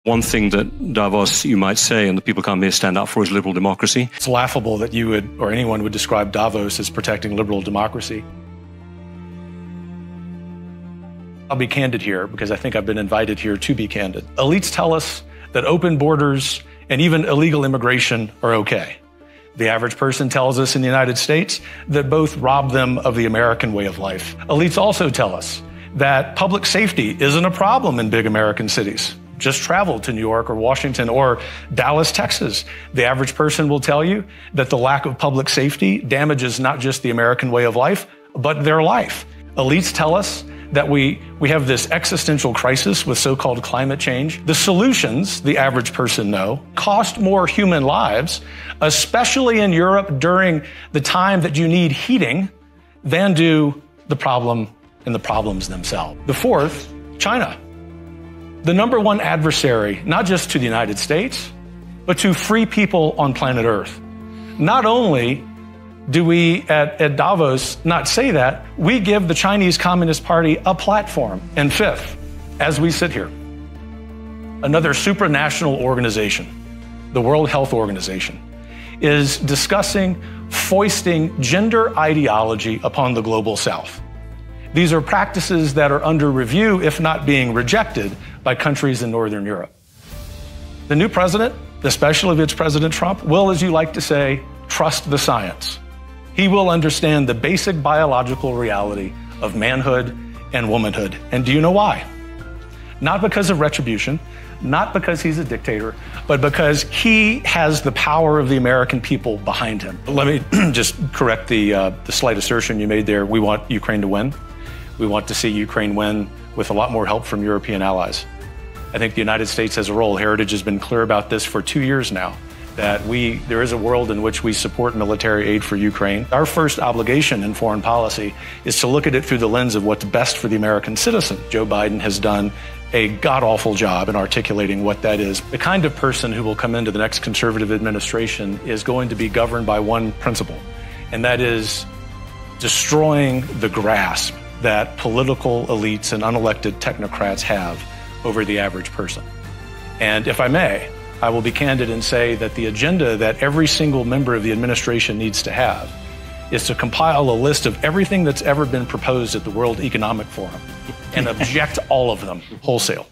One thing that Davos, you might say, and the people come here stand up for, is liberal democracy. It's laughable that you would, or anyone would, describe Davos as protecting liberal democracy. I'll be candid here because I think I've been invited here to be candid. Elites tell us that open borders and even illegal immigration are okay. The average person tells us in the United States that both rob them of the American way of life. Elites also tell us that public safety isn't a problem in big American cities. Just travel to New York or Washington or Dallas, Texas. The average person will tell you that the lack of public safety damages not just the American way of life, but their life. Elites tell us that we have this existential crisis with so-called climate change. The solutions, the average person know, cost more human lives, especially in Europe during the time that you need heating, than do the problem and the problems themselves. The fourth, China. The number one adversary, not just to the United States, but to free people on planet Earth. Not only do we at Davos not say that, we give the Chinese Communist Party a platform. And fifth, as we sit here, another supranational organization, the World Health Organization, is discussing foisting gender ideology upon the global South. These are practices that are under review, if not being rejected, by countries in Northern Europe. The new president, especially if it's President Trump, will, as you like to say, trust the science. He will understand the basic biological reality of manhood and womanhood. And do you know why? Not because of retribution, not because he's a dictator, but because he has the power of the American people behind him. Let me just correct the slight assertion you made there. We want Ukraine to win. We want to see Ukraine win with a lot more help from European allies. I think the United States has a role. Heritage has been clear about this for 2 years now, that there is a world in which we support military aid for Ukraine. Our first obligation in foreign policy is to look at it through the lens of what's best for the American citizen. Joe Biden has done a god-awful job in articulating what that is. The kind of person who will come into the next conservative administration is going to be governed by one principle, and that is destroying the grasp that political elites and unelected technocrats have over the average person. And if I may, I will be candid and say that the agenda that every single member of the administration needs to have is to compile a list of everything that's ever been proposed at the World Economic Forum and object all of them wholesale.